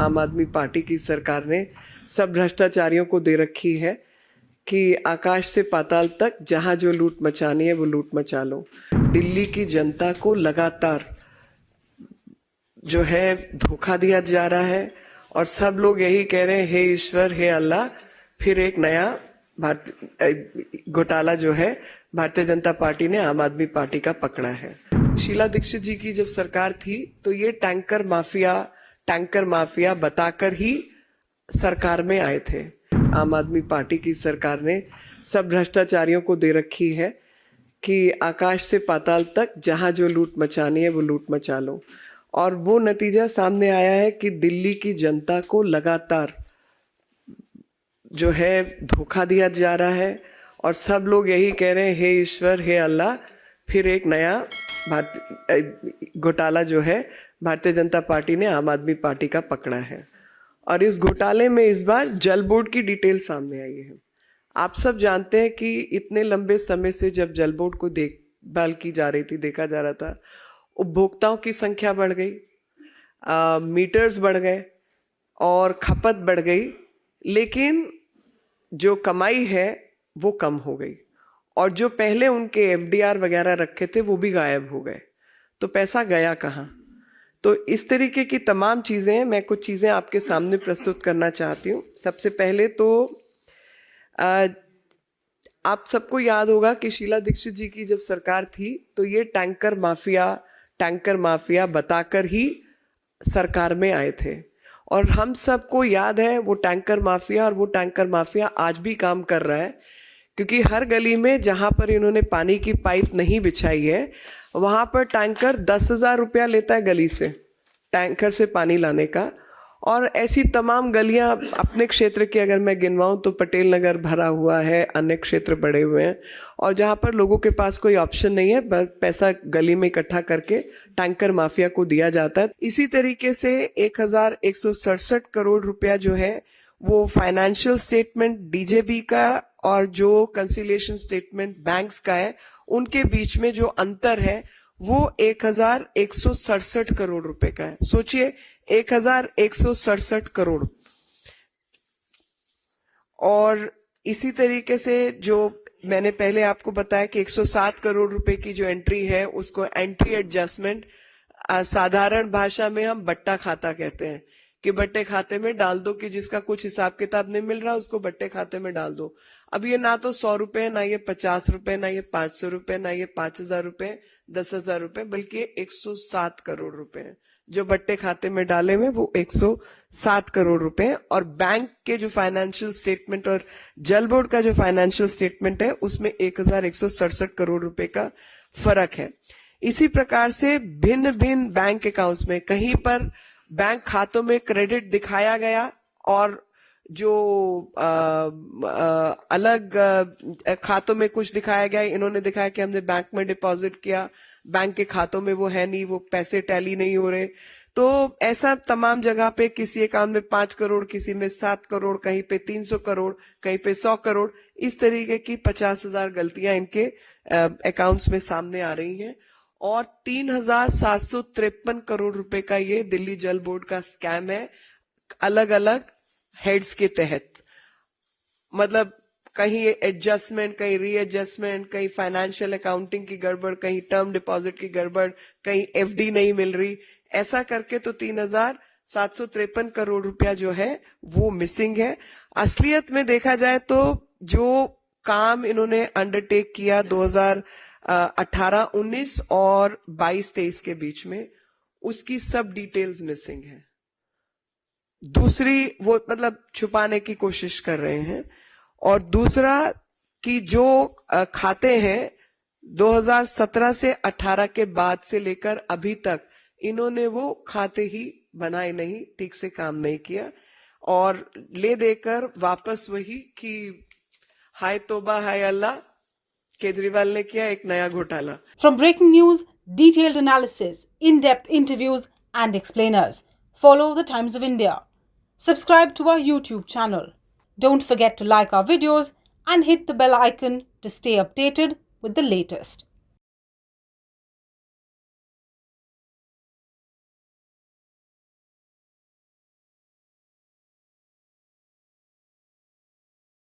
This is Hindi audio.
आम आदमी पार्टी की सरकार ने सब भ्रष्टाचारियों को दे रखी है कि आकाश से पाताल तक जहां जो लूट मचानी है वो लूट मचा लो। दिल्ली की जनता को लगातार जो है धोखा दिया जा रहा है और सब लोग यही कह रहे हैं, हे ईश्वर, हे अल्लाह, फिर एक नया घोटाला जो है भारतीय जनता पार्टी ने आम आदमी पार्टी का पकड़ा है। शीला दीक्षित जी की जब सरकार थी तो ये टैंकर माफिया बताकर ही सरकार में आए थे। आम आदमी पार्टी की सरकार ने सब भ्रष्टाचारियों को दे रखी है कि आकाश से पाताल तक जहां जो लूट मचानी है वो लूट मचा लो। और वो नतीजा सामने आया है कि दिल्ली की जनता को लगातार जो है धोखा दिया जा रहा है और सब लोग यही कह रहे हैं, हे ईश्वर, हे अल्लाह, फिर एक नया घोटाला जो है भारतीय जनता पार्टी ने आम आदमी पार्टी का पकड़ा है। और इस घोटाले में इस बार जल बोर्ड की डिटेल सामने आई है। आप सब जानते हैं कि इतने लंबे समय से जब जल बोर्ड को देखभाल की जा रही थी, देखा जा रहा था, उपभोक्ताओं की संख्या बढ़ गई, मीटर्स बढ़ गए और खपत बढ़ गई, लेकिन जो कमाई है वो कम हो गई और जो पहले उनके एफडीआर वगैरह रखे थे वो भी गायब हो गए। तो पैसा गया कहाँ? तो इस तरीके की तमाम चीज़ें, मैं कुछ चीज़ें आपके सामने प्रस्तुत करना चाहती हूँ। सबसे पहले तो आप सबको याद होगा कि शीला दीक्षित जी की जब सरकार थी तो ये टैंकर माफिया बताकर ही सरकार में आए थे। और हम सबको याद है वो टैंकर माफिया, और वो टैंकर माफिया आज भी काम कर रहा है, क्योंकि हर गली में जहाँ पर इन्होंने पानी की पाइप नहीं बिछाई है वहाँ पर टैंकर 10,000 रुपया लेता है गली से, टैंकर से पानी लाने का। और ऐसी तमाम गलियां अपने क्षेत्र की अगर मैं गिनवाऊं तो पटेल नगर भरा हुआ है, अन्य क्षेत्र बड़े हुए हैं, और जहां पर लोगों के पास कोई ऑप्शन नहीं है, पैसा गली में इकट्ठा करके टैंकर माफिया को दिया जाता है। इसी तरीके से 1,167 करोड़ रुपया जो है वो फाइनेंशियल स्टेटमेंट डीजेबी का और जो कंसिलिएशन स्टेटमेंट बैंक्स का है उनके बीच में जो अंतर है वो 1,167 करोड़ रुपए का है। सोचिए, 1,167 करोड़। और इसी तरीके से जो मैंने पहले आपको बताया कि 107 करोड़ रुपए की जो एंट्री है उसको एंट्री एडजस्टमेंट, साधारण भाषा में हम बट्टा खाता कहते हैं, कि बट्टे खाते में डाल दो, कि जिसका कुछ हिसाब किताब नहीं मिल रहा उसको बट्टे खाते में डाल दो। अब ये ना तो 100 रुपए, ना ये 50 रुपए, ना ये 500 रुपए, ना ये 5,000 रुपए, 10,000 रुपए, बल्कि 107 करोड़ रुपए हैं जो बट्टे खाते में डाले हुए, वो 107 करोड़ रुपए। और बैंक के जो फाइनेंशियल स्टेटमेंट और जल बोर्ड का जो फाइनेंशियल स्टेटमेंट है उसमें 1,167 करोड़ रुपए का फर्क है। इसी प्रकार से भिन्न भिन्न बैंक अकाउंट्स में कहीं पर बैंक खातों में क्रेडिट दिखाया गया और जो अलग खातों में कुछ दिखाया गया। इन्होंने दिखाया कि हमने बैंक में डिपॉजिट किया, बैंक के खातों में वो है नहीं, वो पैसे टैली नहीं हो रहे। तो ऐसा तमाम जगह पे किसी अकाउंट में 5 करोड़, किसी में 7 करोड़, कहीं पे 300 करोड़, कहीं पे 100 करोड़, इस तरीके की 50,000 गलतियां इनके अकाउंट्स में सामने आ रही हैं। और 3,753 करोड़ रुपए का ये दिल्ली जल बोर्ड का स्कैम है, अलग अलग हेड्स के तहत। मतलब कहीं एडजस्टमेंट, कहीं रीएडजस्टमेंट, कहीं फाइनेंशियल अकाउंटिंग की गड़बड़, कहीं टर्म डिपॉजिट की गड़बड़, कहीं एफडी नहीं मिल रही, ऐसा करके तो 3,753 करोड़ रुपया जो है वो मिसिंग है। असलियत में देखा जाए तो जो काम इन्होंने अंडरटेक किया 2018-19 और 22-23 के बीच में, उसकी सब डिटेल्स मिसिंग है। दूसरी, वो मतलब छुपाने की कोशिश कर रहे हैं। और दूसरा कि जो खाते हैं 2017 से 18 के बाद से लेकर अभी तक इन्होंने वो खाते ही बनाए नहीं, ठीक से काम नहीं किया, और ले देकर वापस वही कि हाय तोबा हाय अल्लाह, केजरीवाल ने किया एक नया घोटाला। From breaking news, detailed analysis, in-depth interviews and explainers, follow the Times of India. Subscribe to our YouTube channel. Don't forget to like our videos and hit the bell icon to stay updated with the latest.